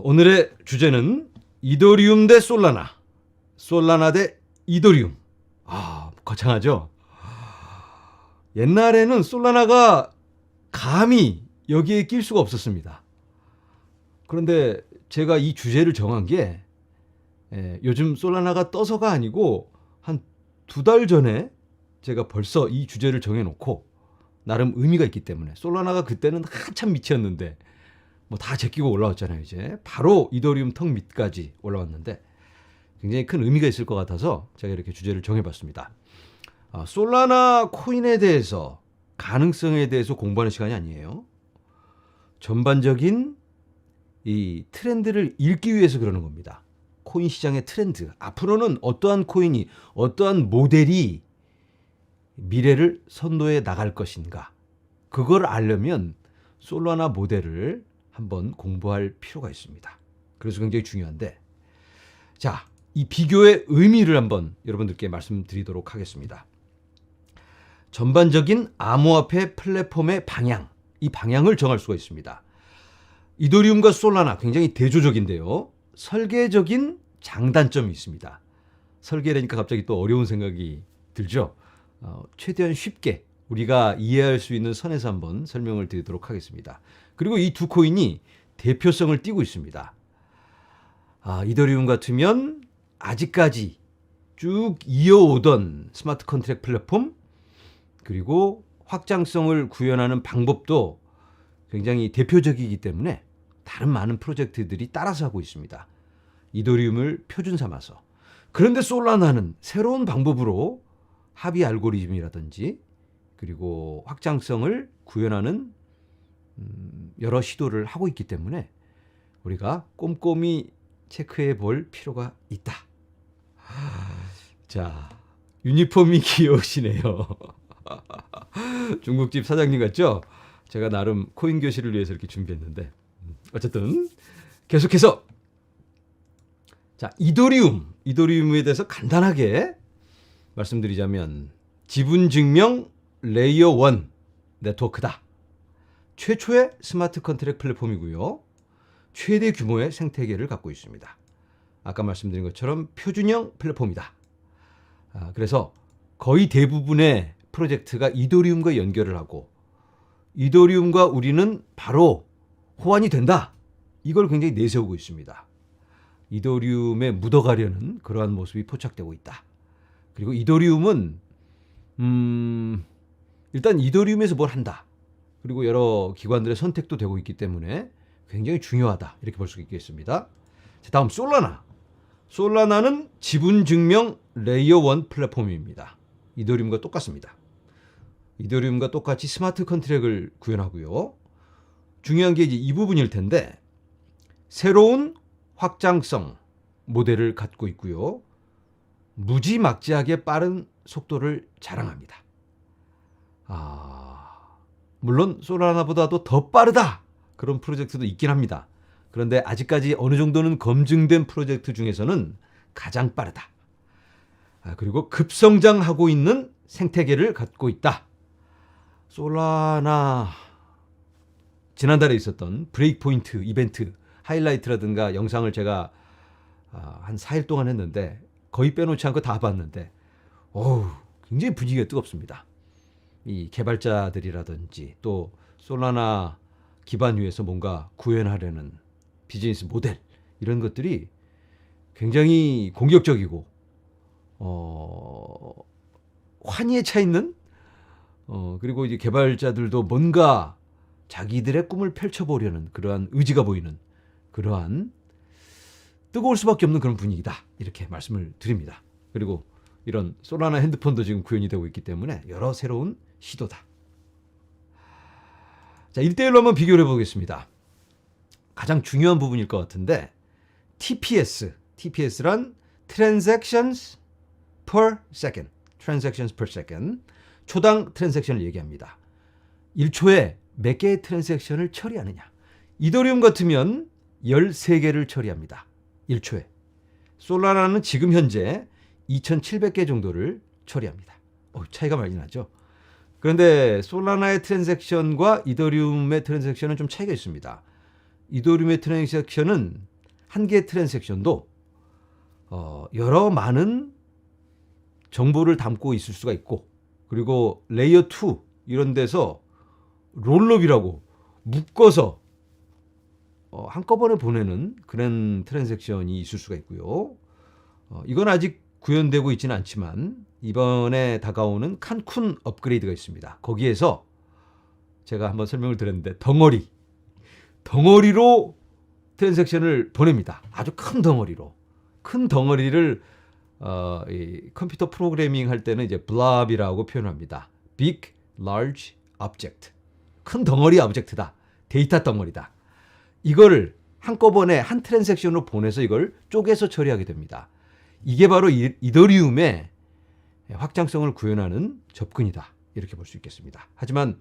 오늘의 주제는 이더리움 대 솔라나, 솔라나 대 이더리움. 거창하죠? 옛날에는 솔라나가 감히 여기에 낄 수가 없었습니다. 그런데 제가 이 주제를 정한 게 요즘 솔라나가 떠서가 아니고 한 2달 전에 제가 벌써 이 주제를 정해놓고 나름 의미가 있기 때문에, 솔라나가 그때는 한참 밑이었는데 뭐 다 제끼고 올라왔잖아요. 이제 바로 이더리움 턱 밑까지 올라왔는데 굉장히 큰 의미가 있을 것 같아서 제가 이렇게 주제를 정해봤습니다. 솔라나 코인에 대해서, 가능성에 대해서 공부하는 시간이 아니에요. 전반적인 이 트렌드를 읽기 위해서 그러는 겁니다. 코인 시장의 트렌드, 앞으로는 어떠한 코인이, 어떠한 모델이 미래를 선도해 나갈 것인가, 그걸 알려면 솔라나 모델을 한번 공부할 필요가 있습니다. 그래서 굉장히 중요한데, 자, 이 비교의 의미를 한번 여러분들께 말씀드리도록 하겠습니다. 전반적인 암호화폐 플랫폼의 방향, 이 방향을 정할 수가 있습니다. 이더리움과 솔라나 굉장히 대조적인데요. 설계적인 장단점이 있습니다. 설계라니까 갑자기 또 어려운 생각이 들죠. 최대한 쉽게 우리가 이해할 수 있는 선에서 한번 설명을 드리도록 하겠습니다. 그리고 이 두 코인이 대표성을 띠고 있습니다. 이더리움 같으면 아직까지 쭉 이어오던 스마트 컨트랙트 플랫폼, 그리고 확장성을 구현하는 방법도 굉장히 대표적이기 때문에 다른 많은 프로젝트들이 따라서 하고 있습니다. 이더리움을 표준 삼아서. 그런데 솔라나는 새로운 방법으로 합의 알고리즘이라든지 그리고 확장성을 구현하는 여러 시도를 하고 있기 때문에 우리가 꼼꼼히 체크해 볼 필요가 있다. 자, 유니폼이 귀여우시네요. 중국집 사장님 같죠? 제가 나름 코인 교실을 위해서 이렇게 준비했는데, 어쨌든 계속해서, 자, 이더리움에 대해서 간단하게 말씀드리자면, 지분 증명 레이어 1 네트워크다. 최초의 스마트 컨트랙트 플랫폼이고요. 최대 규모의 생태계를 갖고 있습니다. 아까 말씀드린 것처럼 표준형 플랫폼이다. 그래서 거의 대부분의 프로젝트가 이더리움과 연결을 하고, 이더리움과 우리는 바로 호환이 된다. 이걸 굉장히 내세우고 있습니다. 이더리움에 묻어가려는 그러한 모습이 포착되고 있다. 그리고 이더리움은 일단 이더리움에서 뭘 한다. 그리고 여러 기관들의 선택도 되고 있기 때문에 굉장히 중요하다. 이렇게 볼 수 있겠습니다. 자, 다음 솔라나. 솔라나는 지분 증명 레이어 1 플랫폼입니다. 이더리움과 똑같습니다. 이더리움과 똑같이 스마트 컨트랙을 구현하고요. 중요한 게 이제 이 부분일 텐데, 새로운 확장성 모델을 갖고 있고요. 무지막지하게 빠른 속도를 자랑합니다. 물론 솔라나보다도 더 빠르다, 그런 프로젝트도 있긴 합니다. 그런데 아직까지 어느 정도는 검증된 프로젝트 중에서는 가장 빠르다. 그리고 급성장하고 있는 생태계를 갖고 있다. 솔라나 지난달에 있었던 브레이크 포인트 이벤트 하이라이트라든가 영상을 제가 한 4일 동안 했는데, 거의 빼놓지 않고 다 봤는데 굉장히 분위기가 뜨겁습니다. 이 개발자들이라든지 또 솔라나 기반 위에서 뭔가 구현하려는 비즈니스 모델, 이런 것들이 굉장히 공격적이고 환희에 차 있는, 그리고 이제 개발자들도 뭔가 자기들의 꿈을 펼쳐보려는 그러한 의지가 보이는, 그러한 뜨거울 수밖에 없는 그런 분위기다, 이렇게 말씀을 드립니다. 그리고 이런 솔라나 핸드폰도 지금 구현이 되고 있기 때문에 여러 새로운 시도다. 자, 1대1로 한번 비교를 해보겠습니다. 가장 중요한 부분일 것 같은데, TPS란 Transactions per Second, Transactions per Second, 초당 트랜잭션을 얘기합니다. 1초에 몇 개의 트랜잭션을 처리하느냐. 이더리움 같으면 13개를 처리합니다. 1초에. 솔라나는 지금 현재 2,700개 정도를 처리합니다. 차이가 많이 나죠. 그런데 솔라나의 트랜잭션과 이더리움의 트랜잭션은 좀 차이가 있습니다. 이더리움의 트랜잭션은 한 개의 트랜잭션도 여러 많은 정보를 담고 있을 수가 있고, 그리고 레이어 2 이런 데서 롤업이라고 묶어서 한꺼번에 보내는 그런 트랜잭션이 있을 수가 있고요. 이건 아직 구현되고 있지는 않지만 이번에 다가오는 칸쿤 업그레이드가 있습니다. 거기에서 제가 한번 설명을 드렸는데 덩어리로 트랜잭션을 보냅니다. 아주 큰 덩어리로. 큰 덩어리를 이 컴퓨터 프로그래밍 할 때는 이제 blob이라고 표현합니다. Big, large object. 큰 덩어리 오브젝트다. 데이터 덩어리다. 이거를 한꺼번에 한 트랜잭션으로 보내서 이걸 쪼개서 처리하게 됩니다. 이게 바로 이더리움의 확장성을 구현하는 접근이다. 이렇게 볼 수 있겠습니다. 하지만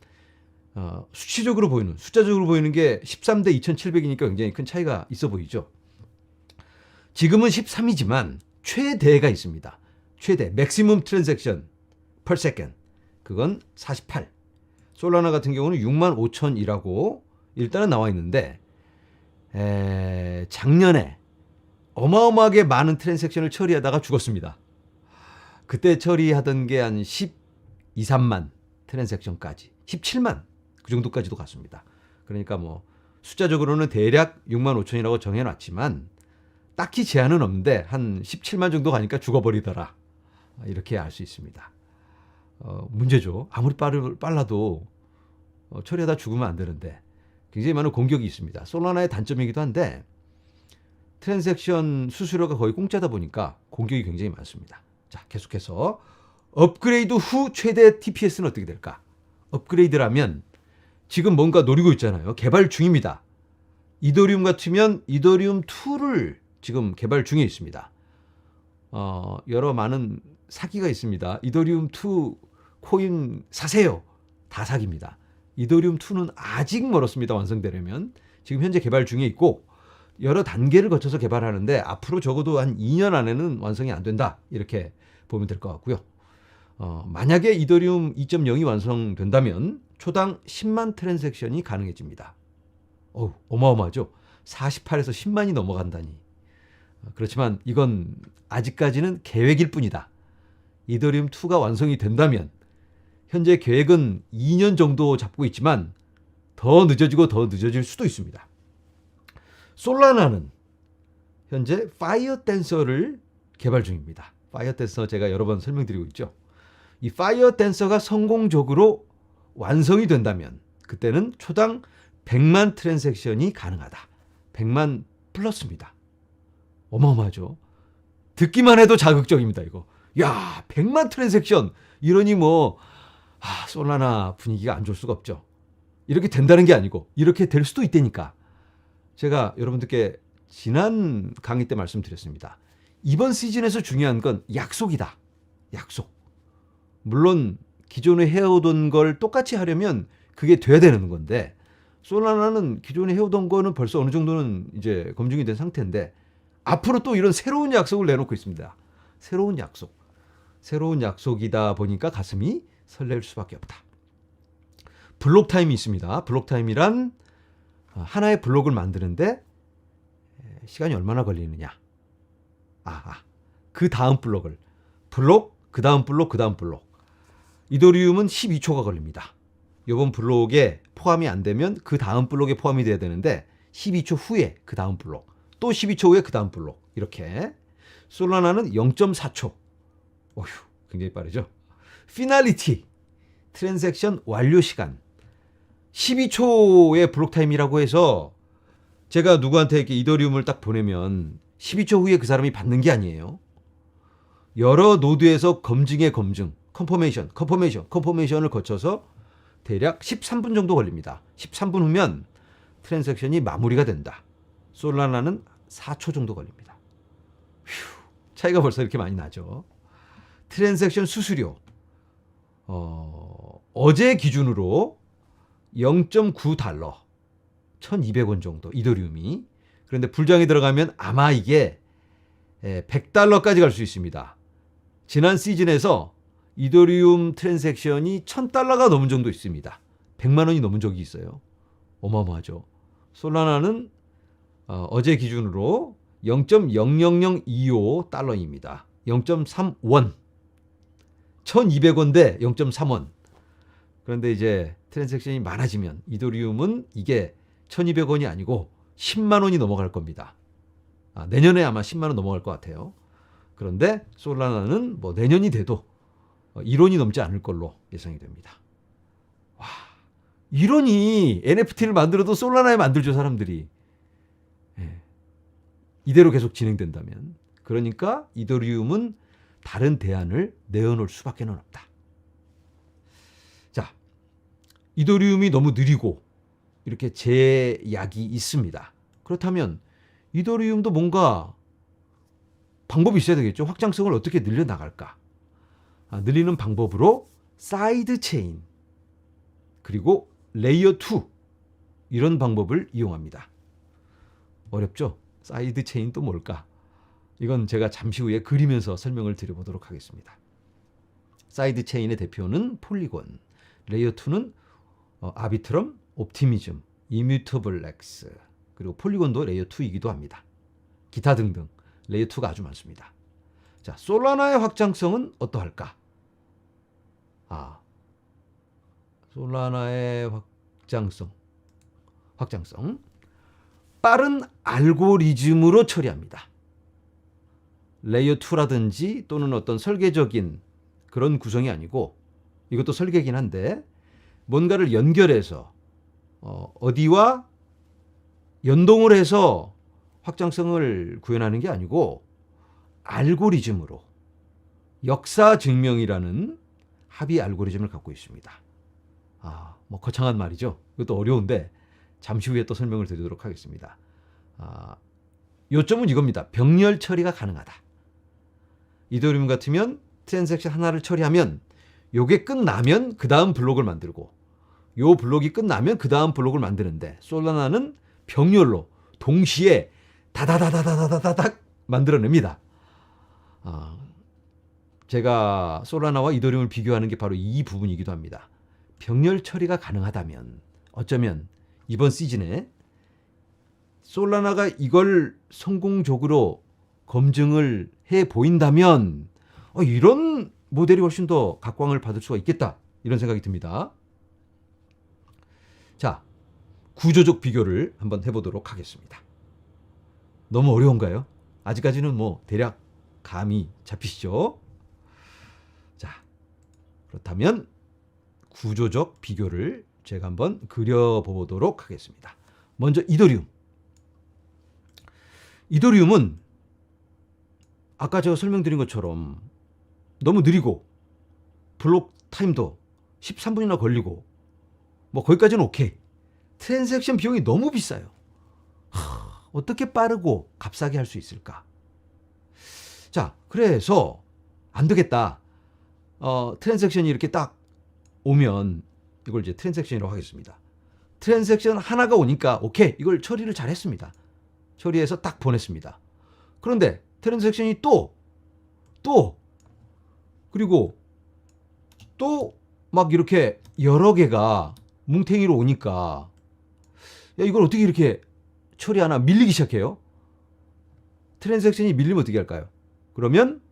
수치적으로 보이는, 숫자적으로 보이는 게 13대 2700이니까 굉장히 큰 차이가 있어 보이죠. 지금은 13이지만 최대가 있습니다. 최대, maximum transaction per second. 그건 48. 솔라나 같은 경우는 65,000이라고 일단은 나와 있는데, 작년에 어마어마하게 많은 트랜잭션을 처리하다가 죽었습니다. 그때 처리하던 게 한 12, 3만 트랜잭션까지, 17만 그 정도까지도 갔습니다. 그러니까 뭐 숫자적으로는 대략 65,000이라고 정해놨지만 딱히 제한은 없는데 한 17만 정도 가니까 죽어버리더라. 이렇게 알 수 있습니다. 문제죠. 아무리 빨라도 처리하다 죽으면 안 되는데 굉장히 많은 공격이 있습니다. 솔라나의 단점이기도 한데 트랜잭션 수수료가 거의 공짜다 보니까 공격이 굉장히 많습니다. 자, 계속해서 업그레이드 후 최대 TPS는 어떻게 될까? 업그레이드라면 지금 뭔가 노리고 있잖아요. 개발 중입니다. 이더리움 같으면 이더리움 2를 지금 개발 중에 있습니다. 여러 많은 사기가 있습니다. 이더리움 2 코인 사세요. 다 사기입니다. 이더리움 2는 아직 멀었습니다. 완성되려면. 지금 현재 개발 중에 있고 여러 단계를 거쳐서 개발하는데 앞으로 적어도 한 2년 안에는 완성이 안 된다. 이렇게 보면 될 것 같고요. 만약에 이더리움 2.0이 완성된다면 초당 10만 트랜잭션이 가능해집니다. 어마어마하죠. 48에서 10만이 넘어간다니. 그렇지만 이건 아직까지는 계획일 뿐이다. 이더리움 2가 완성이 된다면 현재 계획은 2년 정도 잡고 있지만 더 늦어질 수도 있습니다. 솔라나는 현재 파이어 댄서를 개발 중입니다. 파이어 댄서 제가 여러 번 설명드리고 있죠. 이 파이어 댄서가 성공적으로 완성이 된다면 그때는 초당 100만 트랜잭션이 가능하다. 100만 플러스입니다. 어마어마하죠. 듣기만 해도 자극적입니다. 이거. 야, 100만 트랜잭션 이러니 뭐 솔라나 분위기가 안 좋을 수가 없죠. 이렇게 된다는 게 아니고 이렇게 될 수도 있다니까. 제가 여러분들께 지난 강의 때 말씀드렸습니다. 이번 시즌에서 중요한 건 약속이다. 약속. 물론 기존에 해오던 걸 똑같이 하려면 그게 돼야 되는 건데 솔라나는 기존에 해오던 거는 벌써 어느 정도는 이제 검증이 된 상태인데 앞으로 또 이런 새로운 약속을 내놓고 있습니다. 새로운 약속. 새로운 약속이다 보니까 가슴이 설렐 수밖에 없다. 블록 타임이 있습니다. 블록 타임이란 하나의 블록을 만드는데 시간이 얼마나 걸리느냐. 그 다음 블록을 그 다음 블록 이더리움은 12초가 걸립니다. 이번 블록에 포함이 안 되면 그 다음 블록에 포함이 돼야 되는데 12초 후에 그 다음 블록, 또 12초 후에 그 다음 블록, 이렇게. 솔라나는 0.4초. 굉장히 빠르죠. 피날리티, 트랜잭션 완료 시간 12초의 블록 타임이라고 해서 제가 누구한테 이렇게 이더리움을 딱 보내면 12초 후에 그 사람이 받는 게 아니에요. 여러 노드에서 검증의 검증, 컨퍼메이션을 거쳐서 대략 13분 정도 걸립니다. 13분 후면 트랜잭션이 마무리가 된다. 솔라나는 4초 정도 걸립니다. 차이가 벌써 이렇게 많이 나죠. 트랜잭션 수수료 어제 기준으로 0.9달러 1,200원 정도 이더리움이. 그런데 불장에 들어가면 아마 이게 100달러까지 갈 수 있습니다. 지난 시즌에서 이더리움 트랜잭션이 1,000달러가 넘은 정도 있습니다. 100만 원이 넘은 적이 있어요. 어마어마하죠. 솔라나는 어제 기준으로 0.00025 달러입니다. 0.3원. 1200원 대 0.3원. 그런데 이제 트랜잭션이 많아지면 이더리움은 이게 1200원이 아니고 10만 원이 넘어갈 겁니다. 내년에 아마 10만 원 넘어갈 것 같아요. 그런데 솔라나는 뭐 내년이 돼도 1원이 넘지 않을 걸로 예상이 됩니다. 와, 1원이 NFT를 만들어도 솔라나에 만들죠, 사람들이. 예. 이대로 계속 진행된다면. 그러니까 이더리움은 다른 대안을 내어놓을 수밖에 없다. 자, 이더리움이 너무 느리고 이렇게 제약이 있습니다. 그렇다면 이더리움도 뭔가 방법이 있어야 되겠죠. 확장성을 어떻게 늘려나갈까? 늘리는 방법으로 사이드 체인 그리고 레이어 2 이런 방법을 이용합니다. 어렵죠? 사이드 체인 또 뭘까? 이건 제가 잠시 후에 그리면서 설명을 드려보도록 하겠습니다. 사이드 체인의 대표는 폴리곤, 레이어 2는 아비트럼, 옵티미즘, 이뮤터블렉스, 그리고 폴리곤도 레이어 2이기도 합니다. 기타 등등 레이어 2가 아주 많습니다. 자, 솔라나의 확장성은 어떠할까? 솔라나의 확장성 빠른 알고리즘으로 처리합니다. 레이어 2라든지 또는 어떤 설계적인 그런 구성이 아니고, 이것도 설계긴 한데 뭔가를 연결해서 어디와 연동을 해서 확장성을 구현하는 게 아니고 알고리즘으로, 역사 증명이라는 합의 알고리즘을 갖고 있습니다. 뭐 거창한 말이죠. 이것도 어려운데 잠시 후에 또 설명을 드리도록 하겠습니다. 요점은 이겁니다. 병렬 처리가 가능하다. 이더리움 같으면 트랜잭션 하나를 처리하면 요게 끝나면 그 다음 블록을 만들고, 요 블록이 끝나면 그 다음 블록을 만드는데, 솔라나는 병렬로 동시에 다다다다다다다닥 만들어냅니다. 제가 솔라나와 이더리움을 비교하는 게 바로 이 부분이기도 합니다. 병렬 처리가 가능하다면 어쩌면 이번 시즌에 솔라나가 이걸 성공적으로 검증을 해 보인다면 이런 모델이 훨씬 더 각광을 받을 수가 있겠다, 이런 생각이 듭니다. 자, 구조적 비교를 한번 해보도록 하겠습니다. 너무 어려운가요? 아직까지는 뭐 대략 감이 잡히시죠? 자, 그렇다면 구조적 비교를 제가 한번 그려보도록 하겠습니다. 먼저 이더리움은 아까 제가 설명드린 것처럼 너무 느리고 블록 타임도 13분이나 걸리고 뭐 거기까지는 오케이. 트랜잭션 비용이 너무 비싸요. 어떻게 빠르고 값싸게 할 수 있을까? 자, 그래서 안 되겠다. 트랜잭션이 이렇게 딱 오면 이걸 이제 트랜잭션이라고 하겠습니다. 트랜잭션 하나가 오니까 오케이, 이걸 처리를 잘 했습니다. 처리해서 딱 보냈습니다. 그런데 트랜잭션이 또 그리고 또 막 이렇게 여러 개가 뭉탱이로 오니까 이걸 어떻게 이렇게 처리하나, 밀리기 시작해요. 트랜잭션이 밀리면 어떻게 할까요? 그러면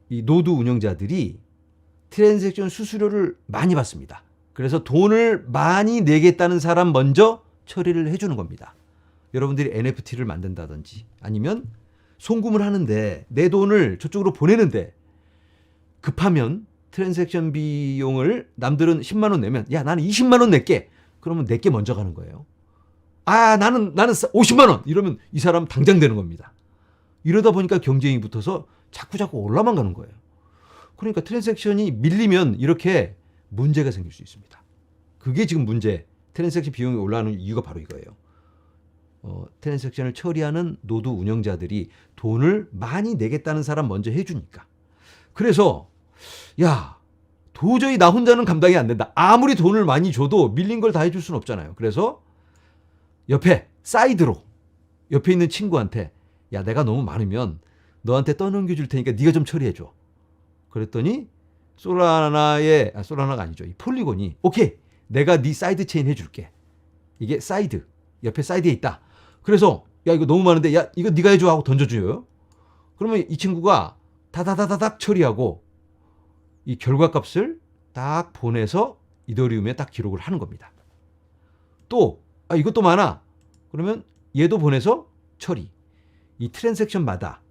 이 노드 운영자들이 트랜잭션 수수료를 많이 받습니다. 그래서 돈을 많이 내겠다는 사람 먼저 처리를 해주는 겁니다. 여러분들이 NFT를 만든다든지 아니면 송금을 하는데 내 돈을 저쪽으로 보내는데 급하면 트랜잭션 비용을 남들은 10만 원 내면 나는 20만 원 낼게. 그러면 내게 먼저 가는 거예요. 나는 50만 원 이러면 이 사람 당장 되는 겁니다. 이러다 보니까 경쟁이 붙어서 자꾸 올라만 가는 거예요. 그러니까 트랜잭션이 밀리면 이렇게 문제가 생길 수 있습니다. 그게 지금 문제. 트랜잭션 비용이 올라가는 이유가 바로 이거예요. 트랜잭션을 처리하는 노드 운영자들이 돈을 많이 내겠다는 사람 먼저 해주니까. 그래서 도저히 나 혼자는 감당이 안 된다. 아무리 돈을 많이 줘도 밀린 걸 다 해줄 수는 없잖아요. 그래서 사이드로 옆에 있는 친구한테 내가 너무 많으면 너한테 떠넘겨줄 테니까 네가 좀 처리해줘. 그랬더니 솔라나가 아니죠. 이 폴리곤이 오케이, 내가 네 사이드 체인 해줄게. 이게 사이드, 옆에 사이드에 있다. 그래서 야 이거 너무 많은데 야 이거 네가 해줘 하고 던져줘요. 그러면 이 친구가 다다다다닥 처리하고 이 결과값을 딱 보내서 이더리움에 딱 기록을 하는 겁니다. 또 이것도 많아. 그러면 얘도 보내서 처리. 이 트랜잭션마다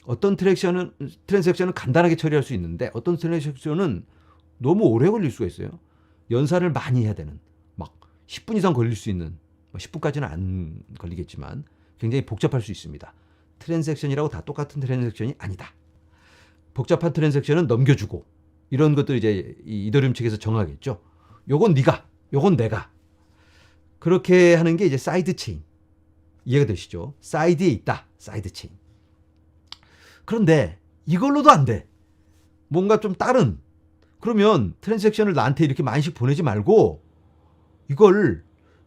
어떤 트랜잭션은 간단하게 처리할 수 있는데 어떤 트랜잭션은 너무 오래 걸릴 수가 있어요. 연산을 많이 해야 되는 막 10분 이상 걸릴 수 있는 10분까지는 안 걸리겠지만 굉장히 복잡할 수 있습니다. 트랜잭션이라고 다 똑같은 트랜잭션이 아니다. 복잡한 트랜잭션은 넘겨주고 이런 것들 이제 이 이더리움 측에서 정하겠죠. 요건 네가, 요건 내가. 그렇게 하는 게 이제 사이드 체인. 이해가 되시죠? 사이드에 있다. 사이드 체인. 그런데 이걸로도 안 돼. 뭔가 좀 다른. 그러면 트랜잭션을 나한테 이렇게 많이씩 보내지 말고 이걸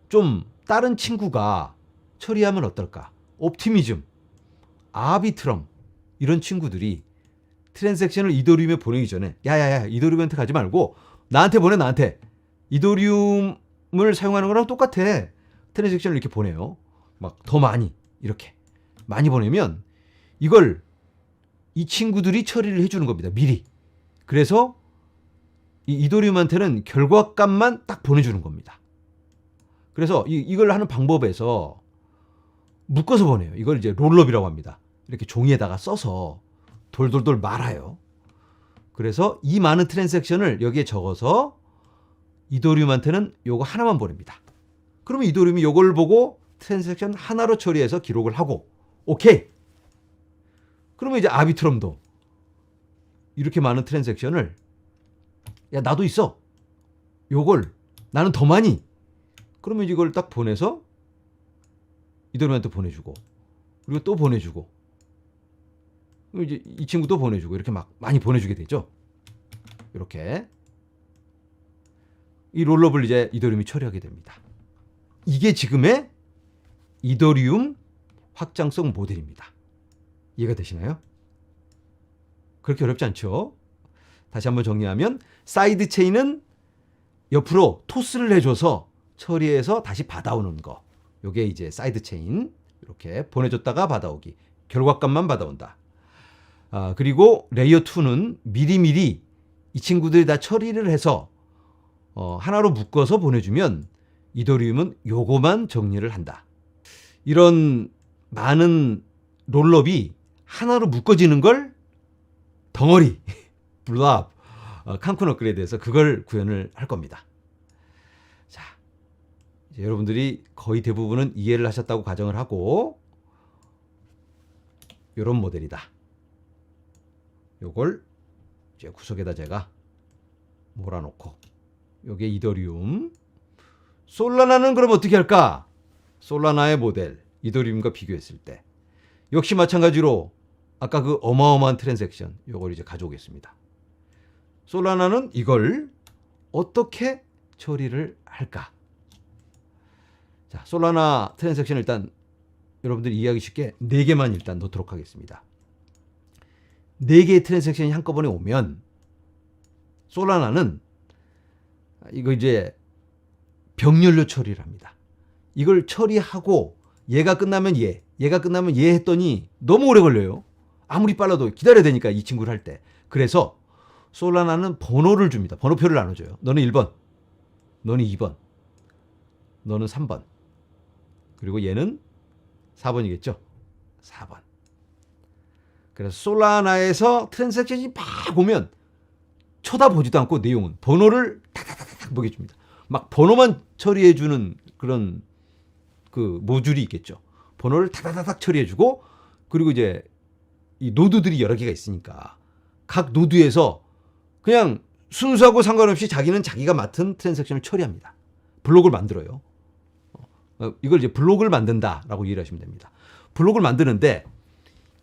좀 다른 친구가 처리하면 어떨까? 옵티미즘, 아비트럼 이런 친구들이 트랜잭션을 이더리움에 보내기 전에 야야야 이더리움한테 가지 말고 나한테 보내. 나한테. 이더리움을 사용하는 거랑 똑같아. 트랜잭션을 이렇게 보내요. 막 더 많이 이렇게 많이 보내면 이걸 이 친구들이 처리를 해주는 겁니다. 미리. 그래서 이 이더리움한테는 결과값만 딱 보내주는 겁니다. 그래서 이걸 하는 방법에서 묶어서 보내요. 이걸 이제 롤업이라고 합니다. 이렇게 종이에다가 써서 돌돌돌 말아요. 그래서 이 많은 트랜잭션을 여기에 적어서 이더리움한테는 요거 하나만 보냅니다. 그러면 이더리움이 요걸 보고 트랜잭션 하나로 처리해서 기록을 하고 오케이. 그러면 이제 아비트럼도 이렇게 많은 트랜잭션을 야 나도 있어. 요걸 나는 더 많이. 그러면 이걸 딱 보내서 이더리움한테 보내주고 그리고 또 보내주고 그럼 이제 이 친구도 보내주고 이렇게 막 많이 보내주게 되죠. 이렇게 이 롤업을 이제 이더리움이 처리하게 됩니다. 이게 지금의 이더리움 확장성 모델입니다. 이해가 되시나요? 그렇게 어렵지 않죠? 다시 한번 정리하면 사이드 체인은 옆으로 토스를 해줘서 처리해서 다시 받아오는 거. 요게 이제 사이드 체인. 이렇게 보내줬다가 받아오기. 결과값만 받아온다. 그리고 레이어 2는 미리미리 이 친구들이 다 처리를 해서 하나로 묶어서 보내주면 이더리움은 요거만 정리를 한다. 이런 많은 롤업이 하나로 묶어지는 걸 덩어리, 블랍, 칸쿤 업그레이드에서 그걸 구현을 할 겁니다. 자, 이제 여러분들이 거의 대부분은 이해를 하셨다고 가정을 하고 이런 모델이다. 요걸 이제 구석에다 제가 몰아놓고 요게 이더리움. 솔라나는 그럼 어떻게 할까? 솔라나의 모델 이더리움과 비교했을 때 역시 마찬가지로 아까 그 어마어마한 트랜잭션 요걸 이제 가져오겠습니다. 솔라나는 이걸 어떻게 처리를 할까? 자, 솔라나 트랜잭션 일단 여러분들이 이해하기 쉽게 4개만 일단 넣도록 하겠습니다. 4개의 트랜잭션이 한꺼번에 오면 솔라나는 이거 이제 병렬로 처리를 합니다. 이걸 처리하고 얘가 끝나면 얘가 끝나면 얘 했더니 너무 오래 걸려요. 아무리 빨라도 기다려야 되니까 이 친구를 할 때. 그래서 솔라나는 번호를 줍니다. 번호표를 나눠줘요. 너는 1번, 너는 2번, 너는 3번. 그리고 얘는 4번이겠죠. 4번. 그래서 솔라나에서 트랜잭션이 막 오면 쳐다보지도 않고 내용은 번호를 탁탁탁탁 먹여줍니다. 막 번호만 처리해주는 그런 그 모듈이 있겠죠. 번호를 탁탁탁 처리해주고 그리고 이제 이 노드들이 여러 개가 있으니까 각 노드에서 그냥 순수하고 상관없이 자기는 자기가 맡은 트랜잭션을 처리합니다. 블록을 만들어요. 이걸 이제 블록을 만든다라고 이해를 하시면 됩니다. 블록을 만드는데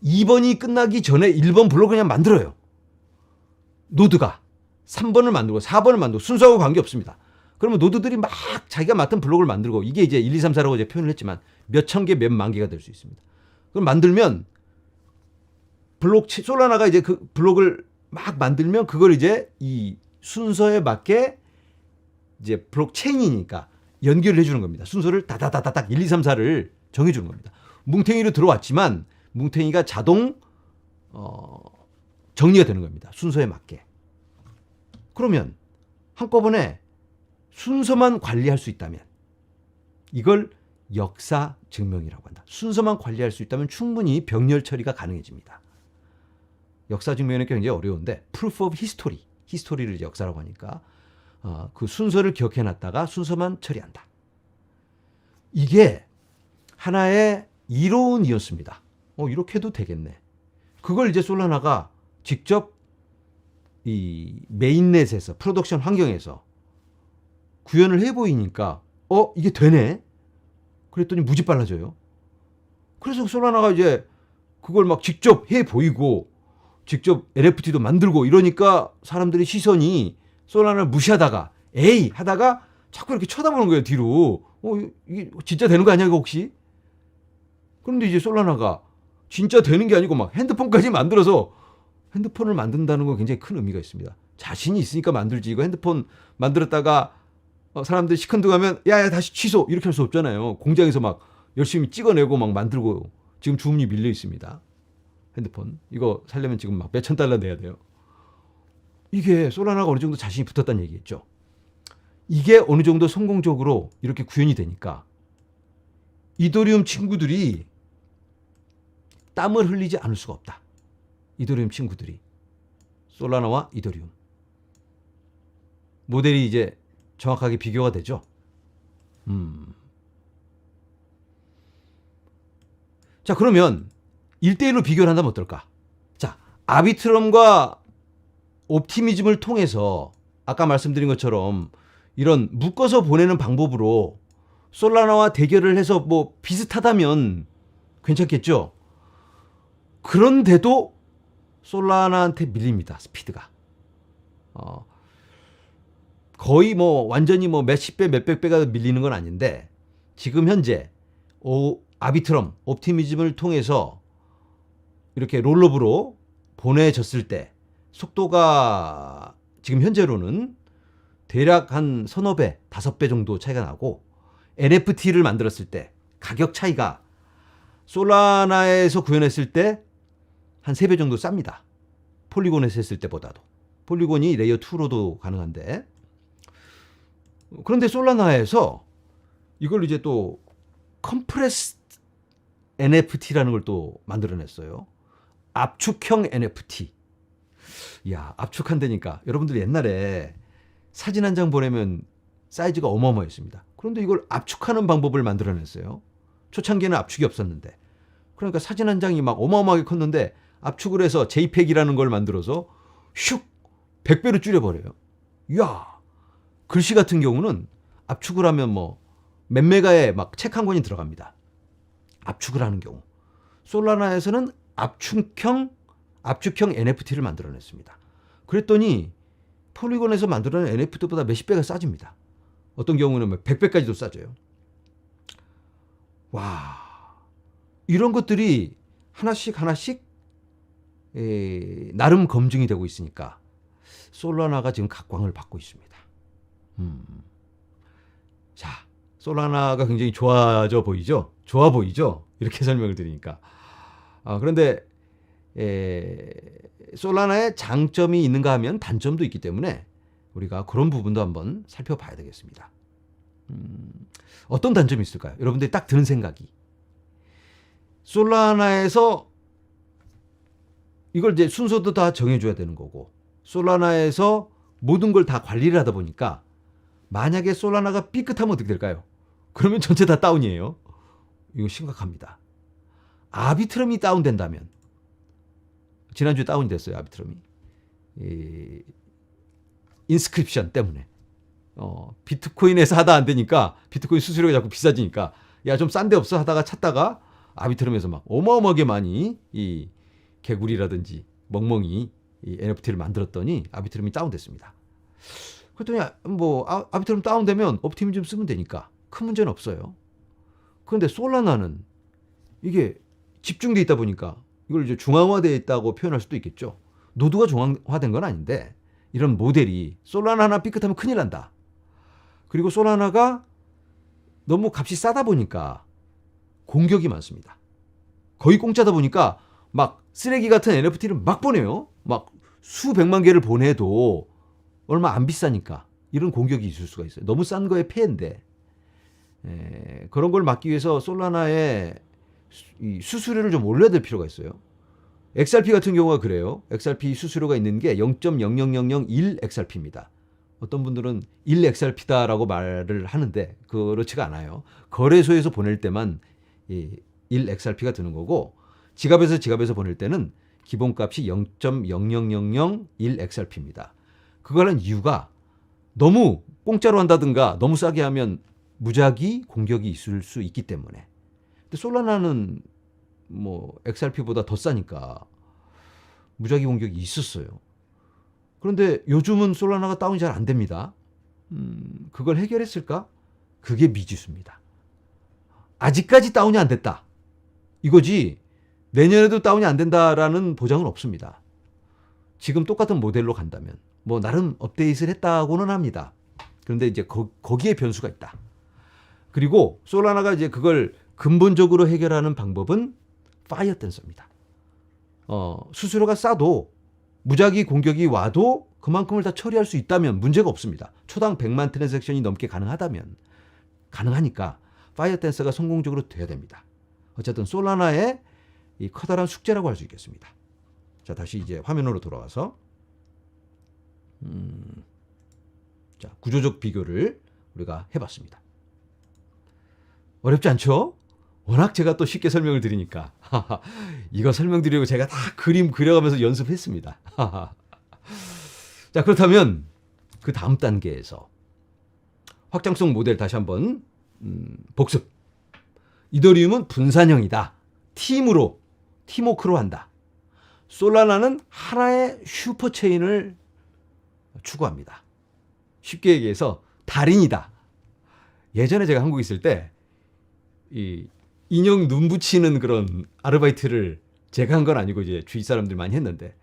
2번이 끝나기 전에 1번 블록을 그냥 만들어요. 노드가 3번을 만들고 4번을 만들고 순서하고 관계없습니다. 그러면 노드들이 막 자기가 맡은 블록을 만들고 이게 이제 1, 2, 3, 4라고 이제 표현을 했지만 몇천 개, 몇만 개가 될 수 있습니다. 그럼 만들면 솔라나가 이제 그 블록을 막 만들면 그걸 이제 이 순서에 맞게 이제 블록 체인이니까 연결을 해주는 겁니다. 순서를 다다다다닥 1, 2, 3, 4를 정해주는 겁니다. 뭉탱이로 들어왔지만 뭉탱이가 자동 정리가 되는 겁니다. 순서에 맞게. 그러면 한꺼번에 순서만 관리할 수 있다면 이걸 역사 증명이라고 한다. 순서만 관리할 수 있다면 충분히 병렬 처리가 가능해집니다. 역사 증명은 굉장히 어려운데 proof of history, 히스토리를 이제 역사라고 하니까 그 순서를 기억해놨다가 순서만 처리한다. 이게 하나의 이론이었습니다. 이렇게 해도 되겠네. 그걸 이제 솔라나가 직접 이 메인넷에서 프로덕션 환경에서 구현을 해보이니까 이게 되네. 그랬더니 무지 빨라져요. 그래서 솔라나가 이제 그걸 막 직접 해 보이고 직접 NFT도 만들고 이러니까 사람들의 시선이 솔라나를 무시하다가 에이 하다가 자꾸 이렇게 쳐다보는 거예요. 뒤로. 이게 진짜 되는 거 아니야 이거 혹시? 그런데 이제 솔라나가 진짜 되는 게 아니고 막 핸드폰까지 만들어서 핸드폰을 만든다는 건 굉장히 큰 의미가 있습니다. 자신이 있으니까 만들지. 이거 핸드폰 만들었다가 사람들이 시큰둥하면 야야 다시 취소 이렇게 할 수 없잖아요. 공장에서 막 열심히 찍어내고 막 만들고 지금 주문이 밀려 있습니다. 핸드폰 이거 살려면 지금 막 몇천 달러 내야 돼요. 이게 솔라나가 어느 정도 자신이 붙었다는 얘기겠죠. 이게 어느 정도 성공적으로 이렇게 구현이 되니까 이더리움 친구들이 땀을 흘리지 않을 수가 없다. 이더리움 친구들이 솔라나와 이더리움 모델이 이제 정확하게 비교가 되죠. 자, 그러면 1대1로 비교를 한다면 어떨까? 자, 아비트럼과 옵티미즘을 통해서 아까 말씀드린 것처럼 이런 묶어서 보내는 방법으로 솔라나와 대결을 해서 뭐 비슷하다면 괜찮겠죠? 그런데도 솔라나한테 밀립니다. 스피드가. 거의 뭐 완전히 뭐 몇십 배, 몇백 배가 밀리는 건 아닌데 지금 현재 아비트럼, 옵티미즘을 통해서 이렇게 롤업으로 보내졌을 때 속도가 지금 현재로는 대략 한 서너 배, 5배 정도 차이가 나고 NFT를 만들었을 때 가격 차이가 솔라나에서 구현했을 때 한 3배 정도 쌉니다. 폴리곤에서 했을 때보다도. 폴리곤이 레이어 2로도 가능한데 그런데 솔라나에서 이걸 이제 또 컴프레스 NFT라는 걸 또 만들어냈어요. 압축형 NFT. 이야, 압축한다니까. 여러분들 옛날에 사진 한 장 보내면 사이즈가 어마어마했습니다. 그런데 이걸 압축하는 방법을 만들어냈어요. 초창기에는 압축이 없었는데. 그러니까 사진 한 장이 막 어마어마하게 컸는데 압축을 해서 JPEG이라는 걸 만들어서 슉 100배로 줄여버려요. 이야, 글씨 같은 경우는 압축을 하면 뭐 몇 메가의 막 책 한 권이 들어갑니다. 압축을 하는 경우. 솔라나에서는 압축형 NFT를 만들어냈습니다. 그랬더니 폴리곤에서 만들어낸 NFT보다 몇십 배가 싸집니다. 어떤 경우는 100배까지도 싸져요. 와, 이런 것들이 하나씩 나름 검증이 되고 있으니까 솔라나가 지금 각광을 받고 있습니다. 자, 솔라나가 굉장히 좋아 보이죠? 이렇게 설명을 드리니까. 그런데 솔라나의 장점이 있는가 하면 단점도 있기 때문에 우리가 그런 부분도 한번 살펴봐야 되겠습니다. 어떤 단점이 있을까요? 여러분들이 딱 드는 생각이. 솔라나에서 이걸 이제 순서도 다 정해줘야 되는 거고 솔라나에서 모든 걸 다 관리를 하다 보니까 만약에 솔라나가 삐끗하면 어떻게 될까요? 그러면 전체 다 다운이에요. 이거 심각합니다. 아비트럼이 다운된다면 지난주에 다운이 됐어요. 아비트럼이. 인스크립션 때문에. 비트코인에서 하다 안 되니까 비트코인 수수료가 자꾸 비싸지니까 야, 좀 싼 데 없어 하다가 찾다가 아비트럼에서 막 어마어마하게 많이 이 개구리라든지 멍멍이 이 NFT를 만들었더니 아비트럼이 다운됐습니다. 그랬더니 뭐 아비트럼 다운되면 옵티미즘 쓰면 되니까 큰 문제는 없어요. 그런데 솔라나는 이게 집중돼 있다 보니까 이걸 이제 중앙화되어 있다고 표현할 수도 있겠죠. 노드가 중앙화된 건 아닌데 이런 모델이 솔라나 하나 삐끗하면 큰일 난다. 그리고 솔라나가 너무 값이 싸다 보니까 공격이 많습니다. 거의 공짜다 보니까 막 쓰레기 같은 NFT를 막 보내요. 막 수백만 개를 보내도 얼마 안 비싸니까 이런 공격이 있을 수가 있어요. 너무 싼 거에 폐인데 그런 걸 막기 위해서 솔라나의 수수료를 좀 올려야 될 필요가 있어요. XRP 같은 경우가 그래요. XRP 수수료가 있는 게 0.00001 XRP입니다. 어떤 분들은 1 XRP다라고 말을 하는데 그렇지가 않아요. 거래소에서 보낼 때만 1 XRP가 드는 거고 지갑에서 보낼 때는 기본값이 0.00001 XRP입니다. 그걸 한 이유가 너무 공짜로 한다든가 너무 싸게 하면 무작위 공격이 있을 수 있기 때문에. 근데 솔라나는 뭐 XRP보다 더 싸니까 무작위 공격이 있었어요. 그런데 요즘은 솔라나가 다운이 잘 안 됩니다. 그걸 해결했을까? 그게 미지수입니다. 아직까지 다운이 안 됐다. 이거지 내년에도 다운이 안 된다라는 보장은 없습니다. 지금 똑같은 모델로 간다면 뭐 나름 업데이트를 했다고는 합니다. 그런데 이제 거기에 변수가 있다. 그리고 솔라나가 이제 그걸 근본적으로 해결하는 방법은 파이어 댄서입니다. 수수료가 싸도 무작위 공격이 와도 그만큼을 다 처리할 수 있다면 문제가 없습니다. 초당 100만 트랜잭션이 넘게 가능하니까 파이어 댄서가 성공적으로 돼야 됩니다. 어쨌든 솔라나의 이 커다란 숙제라고 할 수 있겠습니다. 자, 다시 이제 화면으로 돌아와서 자, 구조적 비교를 우리가 해봤습니다. 어렵지 않죠? 워낙 제가 또 쉽게 설명을 드리니까 이거 설명드리려고 제가 다 그림 그려가면서 연습했습니다. 자, 그렇다면 그 다음 단계에서 확장성 모델 다시 한번 복습. 이더리움은 분산형이다. 팀워크로 한다. 솔라나는 하나의 슈퍼체인을 추구합니다. 쉽게 얘기해서 달인이다. 예전에 제가 한국에 있을 때 이 인형 눈 붙이는 그런 아르바이트를 제가 한 건 아니고 이제 주위 사람들이 많이 했는데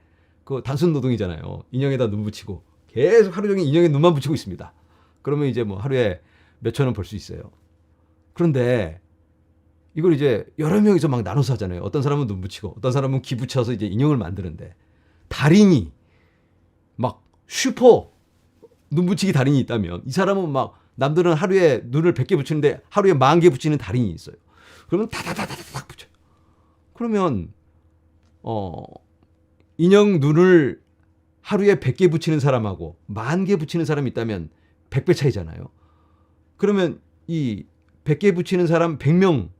그거 단순 노동이잖아요. 인형에다 눈 붙이고 계속 하루 종일 인형에 눈만 붙이고 있습니다. 그러면 이제 뭐 하루에 몇천 원 벌 수 있어요. 그런데 이걸 이제 여러 명이서 막 나눠서 하잖아요. 어떤 사람은 눈 붙이고 어떤 사람은 귀 붙여서 이제 인형을 만드는데 달인이 막 슈퍼 눈 붙이기 달인이 있다면 이 사람은 막 남들은 하루에 눈을 100개 붙이는데 하루에 10,000개 붙이는 달인이 있어요. 그러면 다다다다닥 붙여요. 그러면 인형 눈을 하루에 100개 붙이는 사람하고 10,000개 붙이는 사람이 있다면 100배 차이잖아요. 그러면 이 100개 붙이는 사람 100명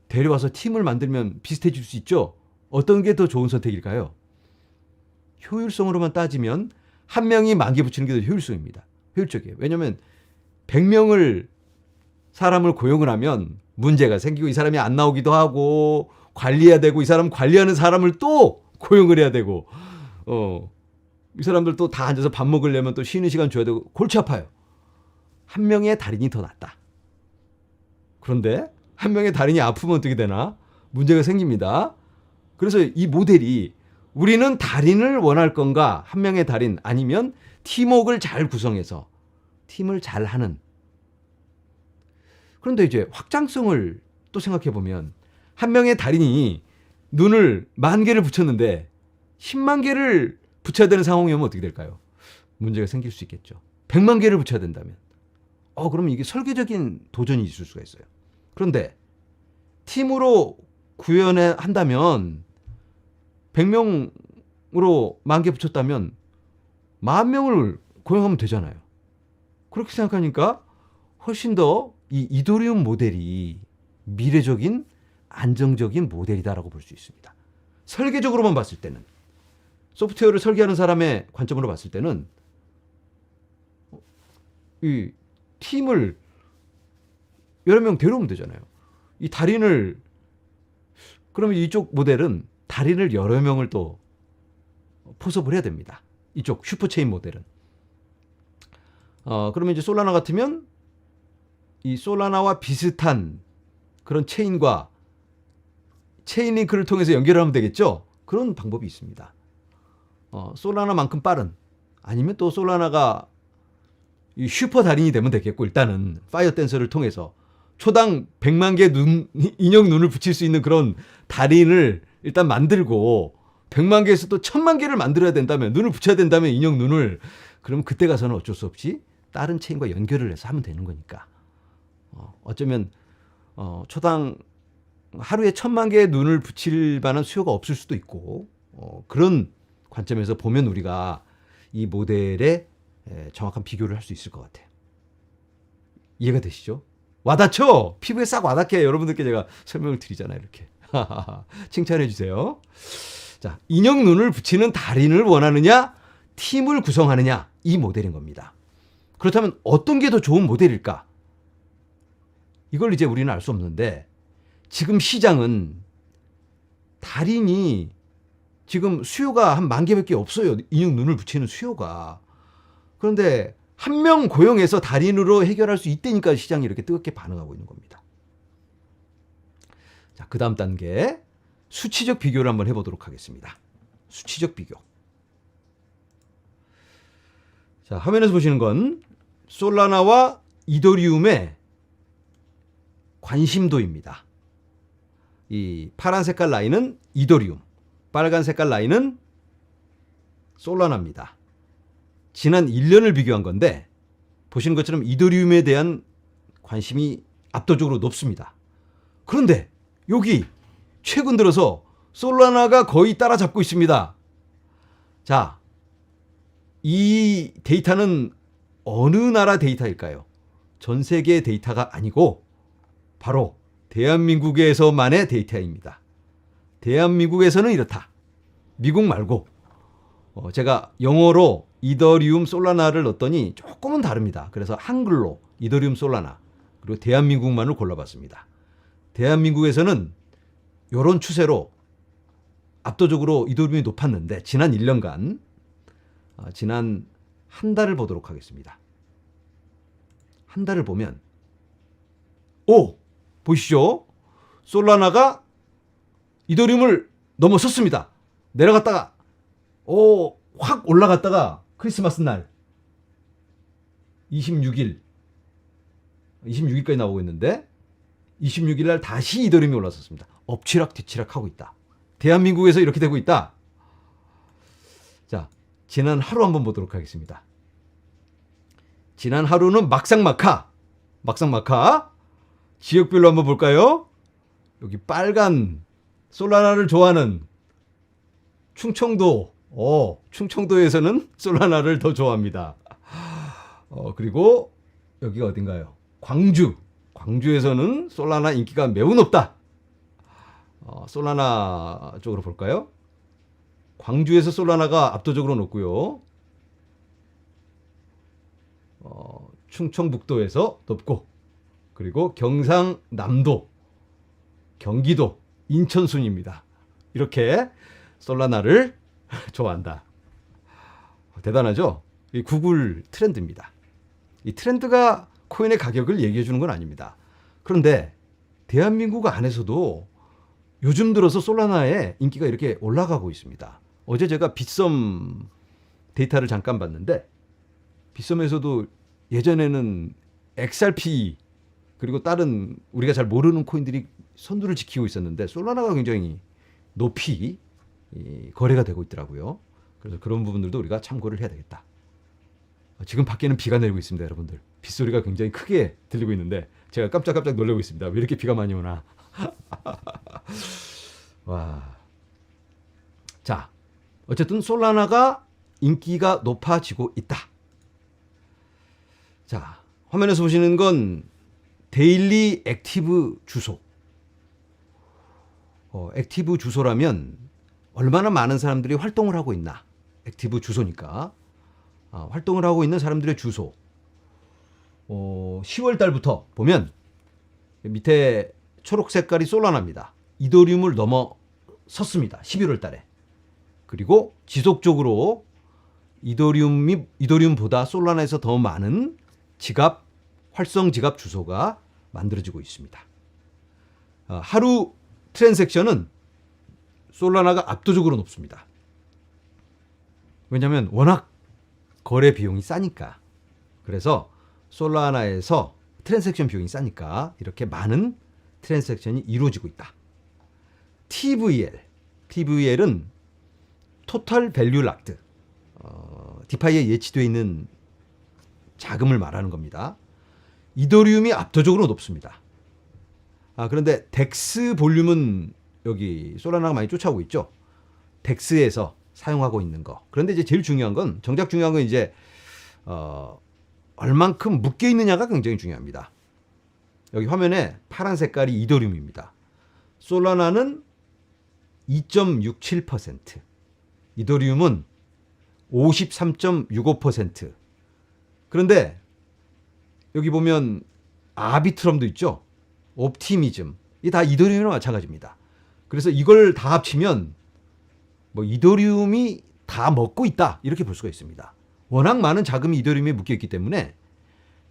데려와서 팀을 만들면 비슷해질 수 있죠. 어떤 게 더 좋은 선택일까요? 효율성으로만 따지면 한 명이 10,000개 붙이는 게 더 효율적이에요. 왜냐하면 100명을 사람을 고용을 하면 문제가 생기고 이 사람이 안 나오기도 하고 관리해야 되고 이 사람 관리하는 사람을 또 고용을 해야 되고 이 사람들 또 다 앉아서 밥 먹으려면 또 쉬는 시간 줘야 되고 골치 아파요. 한 명의 달인이 더 낫다. 그런데 한 명의 달인이 아프면 어떻게 되나? 문제가 생깁니다. 그래서 이 모델이 우리는 달인을 원할 건가? 한 명의 달인 아니면 팀워크를 잘 구성해서 팀을 잘 하는. 그런데 이제 확장성을 또 생각해 보면 한 명의 달인이 눈을 10,000개를 붙였는데 10만 개를 붙여야 되는 상황이 오면 어떻게 될까요? 문제가 생길 수 있겠죠. 100만 개를 붙여야 된다면. 그러면 이게 설계적인 도전이 있을 수가 있어요. 그런데 팀으로 구현한다면 100명으로 10,000개 붙였다면 10,000명을 고용하면 되잖아요. 그렇게 생각하니까 훨씬 더 이 이더리움 모델이 미래적인 안정적인 모델이다라고 볼 수 있습니다. 설계적으로만 봤을 때는 소프트웨어를 설계하는 사람의 관점으로 봤을 때는 이 팀을 여러 명 데려오면 되잖아요. 이 달인을 그러면 이쪽 모델은 달인을 여러 명을 또 포섭을 해야 됩니다. 이쪽 슈퍼체인 모델은. 그러면 이제 솔라나 같으면 이 솔라나와 비슷한 그런 체인과 체인 링크를 통해서 연결하면 되겠죠? 그런 방법이 있습니다. 솔라나만큼 빠른 아니면 또 솔라나가 이 슈퍼 달인이 되면 되겠고, 일단은 파이어 댄서를 통해서 초당 100만 개 인형 눈을 붙일 수 있는 그런 달인을 일단 만들고 100만 개에서 또 1000만 개를 만들어야 된다면, 눈을 붙여야 된다면 인형 눈을, 그러면 그때 가서는 어쩔 수 없이 다른 체인과 연결을 해서 하면 되는 거니까. 어쩌면 초당 하루에 1000만 개의 눈을 붙일 만한 수요가 없을 수도 있고, 그런 관점에서 보면 우리가 이 모델의 정확한 비교를 할 수 있을 것 같아요. 이해가 되시죠? 와닿죠? 피부에 싹 와닿게 여러분들께 제가 설명을 드리잖아요. 이렇게. 칭찬해 주세요. 자, 인형 눈을 붙이는 달인을 원하느냐, 팀을 구성하느냐, 이 모델인 겁니다. 그렇다면 어떤 게 더 좋은 모델일까? 이걸 이제 우리는 알 수 없는데, 지금 시장은 달인이 지금 수요가 한 10,000개밖에 없어요. 인형 눈을 붙이는 수요가. 그런데 한 명 고용해서 달인으로 해결할 수 있다니까 시장이 이렇게 뜨겁게 반응하고 있는 겁니다. 자, 그 다음 단계, 수치적 비교를 한번 해보도록 하겠습니다. 수치적 비교. 자, 화면에서 보시는 건 솔라나와 이더리움의 관심도입니다. 이 파란 색깔 라인은 이더리움, 빨간 색깔 라인은 솔라나입니다. 지난 1년을 비교한 건데, 보시는 것처럼 이더리움에 대한 관심이 압도적으로 높습니다. 그런데 여기 최근 들어서 솔라나가 거의 따라잡고 있습니다. 자, 이 데이터는 어느 나라 데이터일까요? 전 세계 데이터가 아니고 바로 대한민국에서만의 데이터입니다. 대한민국에서는 이렇다. 미국 말고. 제가 영어로 이더리움 솔라나를 넣었더니 조금은 다릅니다. 그래서 한글로 이더리움 솔라나, 그리고 대한민국만을 골라봤습니다. 대한민국에서는 이런 추세로 압도적으로 이더리움이 높았는데, 지난 1년간, 지난 한 달을 보도록 하겠습니다. 한 달을 보면, 보시죠? 솔라나가 이더리움을 넘어섰습니다. 내려갔다가 확 올라갔다가 크리스마스 날 26일까지 나오고 있는데, 26일 날 다시 이더리움이 올라섰습니다. 엎치락 뒤치락 하고 있다. 대한민국에서 이렇게 되고 있다. 자, 지난 하루 한번 보도록 하겠습니다. 지난 하루는 막상막하. 지역별로 한번 볼까요? 여기 빨간 솔라나를 좋아하는 충청도에서는 솔라나를 더 좋아합니다. 그리고 여기가 어딘가요? 광주에서는 솔라나 인기가 매우 높다. 솔라나 쪽으로 볼까요? 광주에서 솔라나가 압도적으로 높고요. 충청북도에서 높고, 그리고 경상남도, 경기도, 인천 순입니다. 이렇게 솔라나를 좋아한다. 대단하죠? 이 구글 트렌드입니다. 이 트렌드가 코인의 가격을 얘기해 주는 건 아닙니다. 그런데 대한민국 안에서도 요즘 들어서 솔라나의 인기가 이렇게 올라가고 있습니다. 어제 제가 빗썸 데이터를 잠깐 봤는데, 빗썸에서도 예전에는 XRP 그리고 다른 우리가 잘 모르는 코인들이 선두를 지키고 있었는데, 솔라나가 굉장히 높이 거래가 되고 있더라고요. 그래서 그런 부분들도 우리가 참고를 해야 되겠다. 지금 밖에는 비가 내리고 있습니다, 여러분들. 빗소리가 굉장히 크게 들리고 있는데 제가 깜짝깜짝 놀라고 있습니다. 왜 이렇게 비가 많이 오나. 와. 자, 어쨌든 솔라나가 인기가 높아지고 있다. 자, 화면에서 보시는 건 데일리 액티브 주소. 액티브 주소라면 얼마나 많은 사람들이 활동을 하고 있나. 액티브 주소니까. 활동을 하고 있는 사람들의 주소. 10월 달부터 보면 밑에 초록 색깔이 솔라나입니다. 이더리움을 넘어섰습니다. 11월 달에. 그리고 지속적으로 이더리움보다 솔라나에서 더 많은 활성 지갑 주소가 만들어지고 있습니다. 하루 트랜잭션은 솔라나가 압도적으로 높습니다. 왜냐하면 워낙 거래 비용이 싸니까. 그래서 솔라나에서 트랜잭션 비용이 싸니까 이렇게 많은 트랜잭션이 이루어지고 있다. TVL은 토탈 밸류 락드. 디파이에 예치되어 있는 자금을 말하는 겁니다. 이더리움이 압도적으로 높습니다. 그런데 덱스 볼륨은 여기 솔라나가 많이 쫓아오고 있죠. 덱스에서 사용하고 있는 거. 그런데 이제 제일 중요한 건, 정작 중요한 건 이제 얼만큼 묶여 있느냐가 굉장히 중요합니다. 여기 화면에 파란 색깔이 이더리움입니다. 솔라나는 2.67%, 이더리움은 53.65%. 그런데 여기 보면 아비트럼도 있죠. 옵티미즘. 이게 다 이더리움이랑 마찬가지입니다. 그래서 이걸 다 합치면 뭐 이더리움이 다 먹고 있다, 이렇게 볼 수가 있습니다. 워낙 많은 자금이 이더리움에 묶여 있기 때문에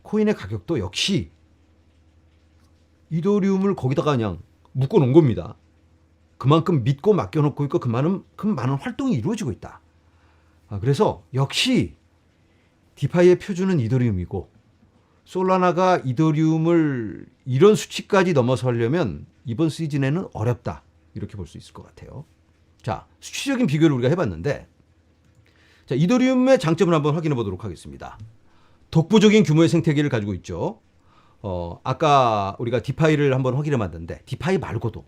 코인의 가격도 역시 이더리움을 거기다가 그냥 묶어 놓은 겁니다. 그만큼 믿고 맡겨놓고 있고 그만큼 많은 활동이 이루어지고 있다. 그래서 역시 디파이의 표준은 이더리움이고, 솔라나가 이더리움을 이런 수치까지 넘어서려면 이번 시즌에는 어렵다, 이렇게 볼 수 있을 것 같아요. 자, 수치적인 비교를 우리가 해봤는데, 자, 이더리움의 장점을 한번 확인해 보도록 하겠습니다. 독보적인 규모의 생태계를 가지고 있죠. 아까 우리가 디파이를 한번 확인해 봤는데, 디파이 말고도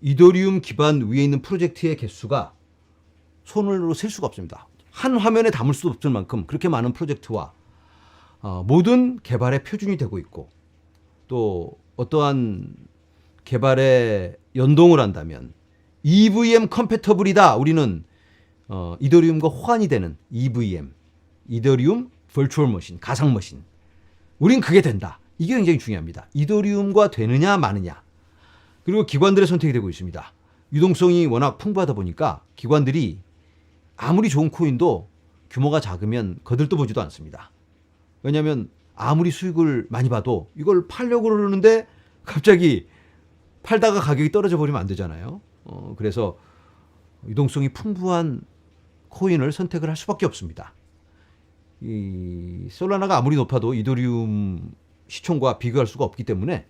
이더리움 기반 위에 있는 프로젝트의 개수가 손으로 셀 수가 없습니다. 한 화면에 담을 수 없을 만큼 그렇게 많은 프로젝트와 모든 개발의 표준이 되고 있고, 또 어떠한 개발에 연동을 한다면 EVM 컴패터블이다. 우리는 이더리움과 호환이 되는 EVM, 이더리움 버추얼 머신, 가상 머신. 우린 그게 된다. 이게 굉장히 중요합니다. 이더리움과 되느냐 마느냐. 그리고 기관들의 선택이 되고 있습니다. 유동성이 워낙 풍부하다 보니까 기관들이 아무리 좋은 코인도 규모가 작으면 거들떠보지도 않습니다. 왜냐하면 아무리 수익을 많이 봐도 이걸 팔려고 그러는데 갑자기 팔다가 가격이 떨어져 버리면 안 되잖아요. 그래서 유동성이 풍부한 코인을 선택을 할 수밖에 없습니다. 이 솔라나가 아무리 높아도 이더리움 시총과 비교할 수가 없기 때문에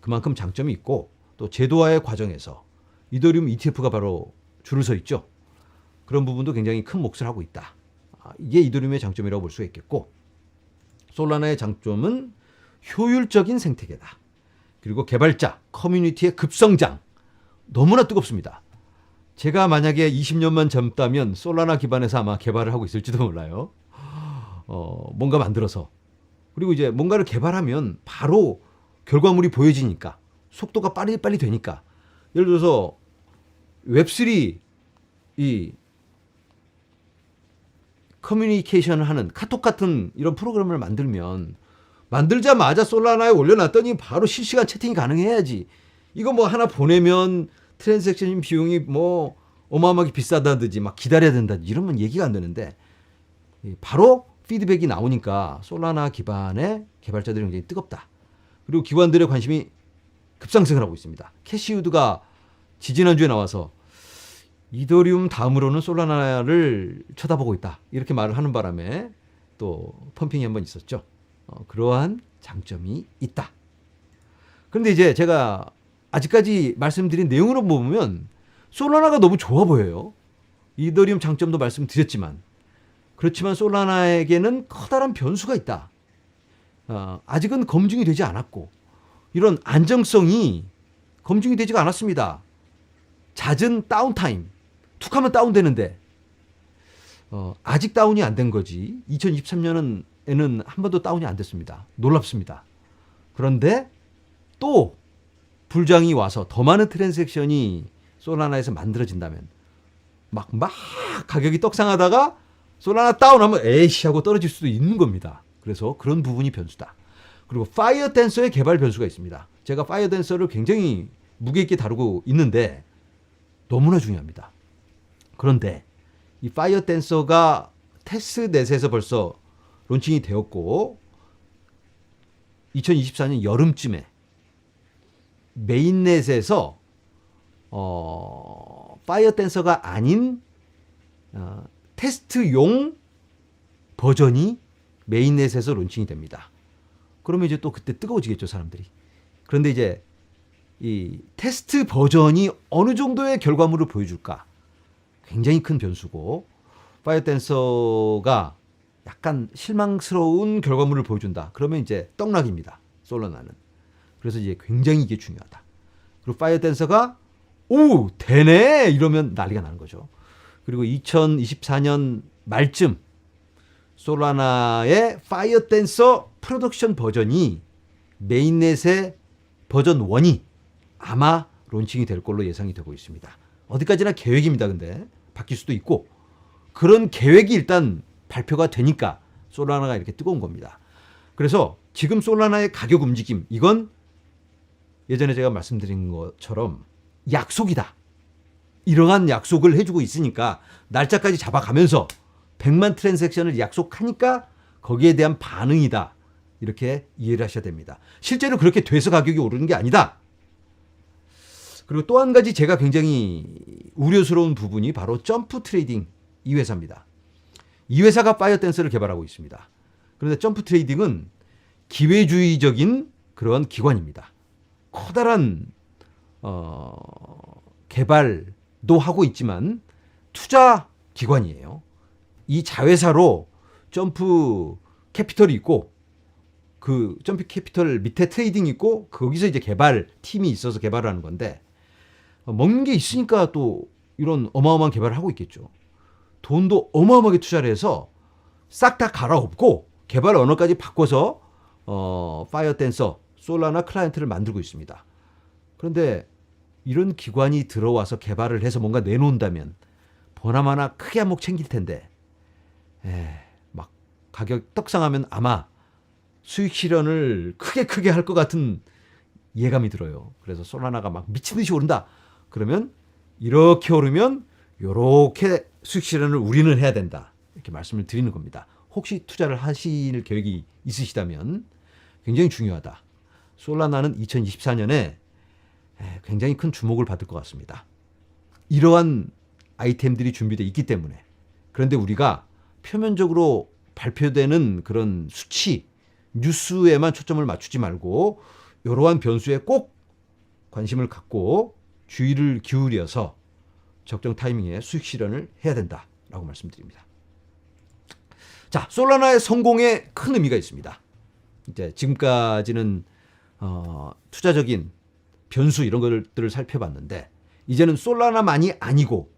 그만큼 장점이 있고, 또 제도화의 과정에서 이더리움 ETF가 바로 줄을 서 있죠. 그런 부분도 굉장히 큰 몫을 하고 있다. 이게 이더리움의 장점이라고 볼 수가 있겠고, 솔라나의 장점은 효율적인 생태계다. 그리고 개발자, 커뮤니티의 급성장. 너무나 뜨겁습니다. 제가 만약에 20년만 젊다면 솔라나 기반에서 아마 개발을 하고 있을지도 몰라요. 뭔가 만들어서. 그리고 이제 뭔가를 개발하면 바로 결과물이 보여지니까, 속도가 빨리 되니까. 예를 들어서 웹3 이 커뮤니케이션을 하는 카톡 같은 이런 프로그램을 만들면, 만들자마자 솔라나에 올려놨더니 바로 실시간 채팅이 가능해야지. 이거 뭐 하나 보내면 트랜잭션 비용이 뭐 어마어마하게 비싸다든지 막 기다려야 된다든지 이러면 얘기가 안 되는데, 바로 피드백이 나오니까 솔라나 기반의 개발자들이 굉장히 뜨겁다. 그리고 기관들의 관심이 급상승을 하고 있습니다. 캐시우드가 지지난주에 나와서 이더리움 다음으로는 솔라나를 쳐다보고 있다, 이렇게 말을 하는 바람에 또 펌핑이 한번 있었죠. 그러한 장점이 있다. 그런데 이제 제가 아직까지 말씀드린 내용으로 보면 솔라나가 너무 좋아 보여요. 이더리움 장점도 말씀드렸지만, 그렇지만 솔라나에게는 커다란 변수가 있다. 아직은 검증이 되지 않았고, 이런 안정성이 검증이 되지가 않았습니다. 잦은 다운타임, 툭 하면 다운되는데 아직 다운이 안 된 거지. 2023년에는 한 번도 다운이 안 됐습니다. 놀랍습니다. 그런데 또 불장이 와서 더 많은 트랜잭션이 솔라나에서 만들어진다면 막 가격이 떡상하다가 솔라나 다운하면 에이씨 하고 떨어질 수도 있는 겁니다. 그래서 그런 부분이 변수다. 그리고 파이어 댄서의 개발 변수가 있습니다. 제가 파이어 댄서를 굉장히 무게 있게 다루고 있는데 너무나 중요합니다. 그런데 이 파이어 댄서가 테스트넷에서 벌써 론칭이 되었고, 2024년 여름쯤에 메인넷에서 파이어 댄서가 아닌 테스트용 버전이 메인넷에서 론칭이 됩니다. 그러면 이제 또 그때 뜨거워지겠죠, 사람들이. 그런데 이제 이 테스트 버전이 어느 정도의 결과물을 보여줄까? 굉장히 큰 변수고, 파이어댄서가 약간 실망스러운 결과물을 보여준다. 그러면 이제 떡락입니다, 솔라나는. 그래서 이제 굉장히 이게 중요하다. 그리고 파이어댄서가 오, 되네! 이러면 난리가 나는 거죠. 그리고 2024년 말쯤 솔라나의 파이어댄서 프로덕션 버전이 메인넷의 버전 1이 아마 론칭이 될 걸로 예상이 되고 있습니다. 어디까지나 계획입니다. 근데 바뀔 수도 있고, 그런 계획이 일단 발표가 되니까 솔라나가 이렇게 뜨거운 겁니다. 그래서 지금 솔라나의 가격 움직임, 이건 예전에 제가 말씀드린 것처럼 약속이다. 이러한 약속을 해주고 있으니까 날짜까지 잡아가면서 100만 트랜잭션을 약속하니까 거기에 대한 반응이다. 이렇게 이해를 하셔야 됩니다. 실제로 그렇게 돼서 가격이 오르는 게 아니다. 그리고 또 한 가지 제가 굉장히 우려스러운 부분이 바로 점프 트레이딩 이 회사입니다. 이 회사가 파이어댄서를 개발하고 있습니다. 그런데 점프 트레이딩은 기회주의적인 그런 기관입니다. 커다란 개발도 하고 있지만 투자 기관이에요. 이 자회사로 점프 캐피털이 있고, 그 점프 캐피털 밑에 트레이딩이 있고, 거기서 이제 개발 팀이 있어서 개발을 하는 건데, 먹는 게 있으니까 또 이런 어마어마한 개발을 하고 있겠죠. 돈도 어마어마하게 투자를 해서 싹 다 갈아엎고 개발 언어까지 바꿔서 파이어댄서, 솔라나 클라이언트를 만들고 있습니다. 그런데 이런 기관이 들어와서 개발을 해서 뭔가 내놓는다면 보나마나 크게 한몫 챙길 텐데, 막 가격 떡상하면 아마 수익 실현을 크게 할 것 같은 예감이 들어요. 그래서 솔라나가 막 미친 듯이 오른다. 그러면 이렇게 오르면 이렇게 수익 실현을 우리는 해야 된다. 이렇게 말씀을 드리는 겁니다. 혹시 투자를 하실 계획이 있으시다면 굉장히 중요하다. 솔라나는 2024년에 굉장히 큰 주목을 받을 것 같습니다. 이러한 아이템들이 준비되어 있기 때문에. 그런데 우리가 표면적으로 발표되는 그런 수치, 뉴스에만 초점을 맞추지 말고 이러한 변수에 꼭 관심을 갖고 주의를 기울여서 적정 타이밍에 수익 실현을 해야 된다라고 말씀드립니다. 자, 솔라나의 성공에 큰 의미가 있습니다. 이제 지금까지는 투자적인 변수 이런 것들을 살펴봤는데, 이제는 솔라나만이 아니고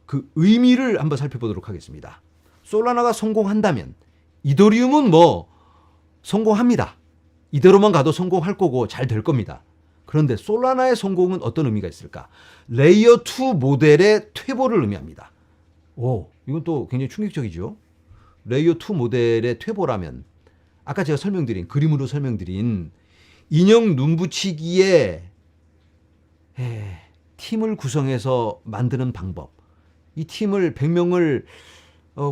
그 의미를 한번 살펴보도록 하겠습니다. 솔라나가 성공한다면 이더리움은 뭐 성공합니다. 이대로만 가도 성공할 거고 잘 될 겁니다. 그런데 솔라나의 성공은 어떤 의미가 있을까? 레이어 2 모델의 퇴보를 의미합니다. 오, 이건 또 굉장히 충격적이죠. 레이어 2 모델의 퇴보라면 아까 제가 설명드린, 그림으로 설명드린 인형 눈붙이기에 팀을 구성해서 만드는 방법. 이 팀을 100명을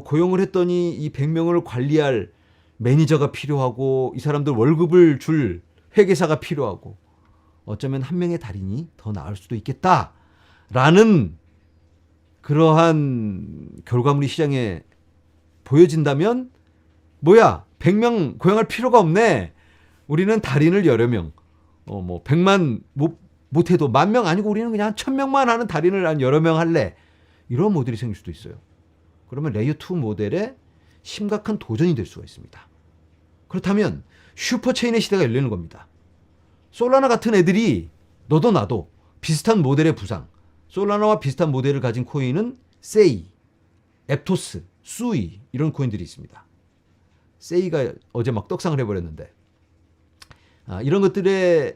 고용을 했더니 이 100명을 관리할 매니저가 필요하고, 이 사람들 월급을 줄 회계사가 필요하고, 어쩌면 한 명의 달인이 더 나을 수도 있겠다라는 그러한 결과물이 시장에 보여진다면, 뭐야, 100명 고용할 필요가 없네. 우리는 달인을 여러 명, 100만 못해도 10,000명 아니고 우리는 그냥 1,000명만 하는 달인을 한 여러 명 할래. 이런 모델이 생길 수도 있어요. 그러면 레이어 2 모델에 심각한 도전이 될 수가 있습니다. 그렇다면 슈퍼체인의 시대가 열리는 겁니다. 솔라나 같은 애들이 너도 나도 비슷한 모델의 부상, 솔라나와 비슷한 모델을 가진 코인은 세이, 앱토스, 수이 이런 코인들이 있습니다. 세이가 어제 막 떡상을 해버렸는데, 이런 것들의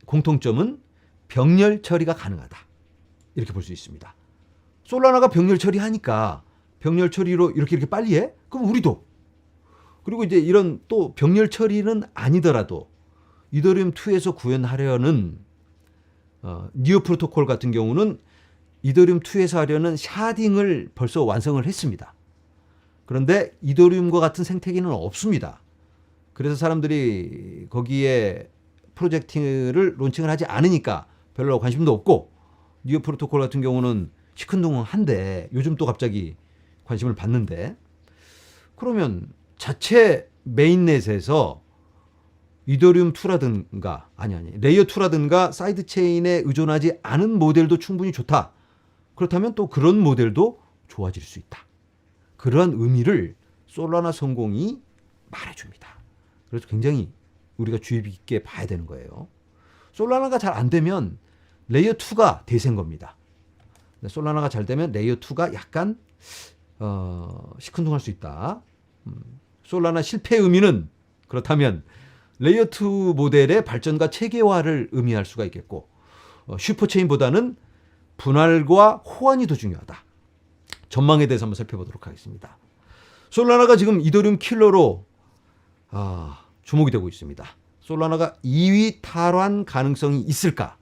공통점은 병렬 처리가 가능하다. 이렇게 볼 수 있습니다. 솔라나가 병렬 처리하니까 병렬 처리로 이렇게 빨리 해? 그럼 우리도. 그리고 이제 이런 또 병렬 처리는 아니더라도 이더리움 2에서 구현하려는 니오 프로토콜 같은 경우는 이더리움 2에서 하려는 샤딩을 벌써 완성을 했습니다. 그런데 이더리움과 같은 생태계는 없습니다. 그래서 사람들이 거기에 프로젝트를 론칭을 하지 않으니까 별로 관심도 없고, 니오 프로토콜 같은 경우는 시큰둥한데 요즘 또 갑자기 관심을 받는데, 그러면 자체 메인넷에서 이더리움 2라든가 레이어 2라든가 사이드 체인에 의존하지 않은 모델도 충분히 좋다. 그렇다면 또 그런 모델도 좋아질 수 있다. 그러한 의미를 솔라나 성공이 말해줍니다. 그래서 굉장히 우리가 주의 깊게 봐야 되는 거예요. 솔라나가 잘 안 되면 레이어 2가 대세인 겁니다. 솔라나가 잘 되면 레이어 2가 약간 시큰둥할 수 있다. 솔라나 실패의 의미는 그렇다면 레이어 2 모델의 발전과 체계화를 의미할 수가 있겠고 슈퍼체인보다는 분할과 호환이 더 중요하다. 전망에 대해서 한번 살펴보도록 하겠습니다. 솔라나가 지금 이더리움 킬러로 주목이 되고 있습니다. 솔라나가 2위 탈환 가능성이 있을까?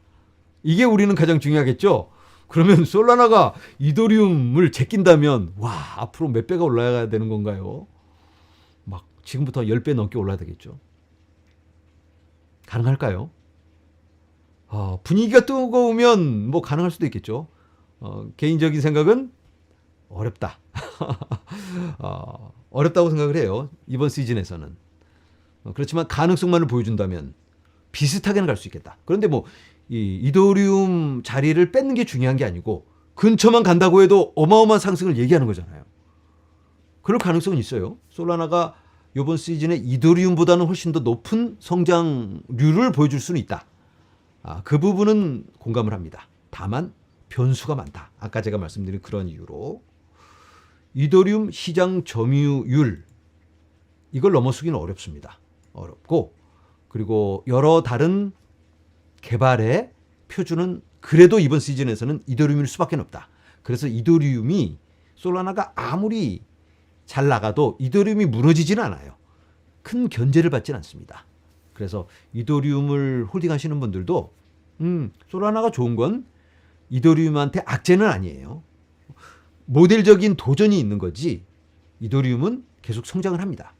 이게 우리는 가장 중요하겠죠. 그러면 솔라나가 이더리움을 제낀다면 앞으로 몇 배가 올라가야 되는 건가요? 막 지금부터 10배 넘게 올라야 되겠죠. 가능할까요? 분위기가 뜨거우면 뭐 가능할 수도 있겠죠. 개인적인 생각은 어렵다. 어렵다고 생각을 해요. 이번 시즌에서는. 그렇지만 가능성만을 보여준다면 비슷하게는 갈 수 있겠다. 그런데 뭐 이더리움 자리를 뺏는 게 중요한 게 아니고 근처만 간다고 해도 어마어마한 상승을 얘기하는 거잖아요. 그럴 가능성은 있어요. 솔라나가 이번 시즌에 이더리움보다는 훨씬 더 높은 성장률을 보여줄 수는 있다. 그 부분은 공감을 합니다. 다만 변수가 많다. 아까 제가 말씀드린 그런 이유로 이더리움 시장 점유율 이걸 넘어서기는 어렵습니다. 어렵고 그리고 여러 다른 개발의 표준은 그래도 이번 시즌에서는 이더리움일 수밖에 없다. 그래서 이더리움이 솔라나가 아무리 잘 나가도 이더리움이 무너지지는 않아요. 큰 견제를 받지는 않습니다. 그래서 이더리움을 홀딩하시는 분들도 솔라나가 좋은 건 이더리움한테 악재는 아니에요. 모델적인 도전이 있는 거지 이더리움은 계속 성장을 합니다.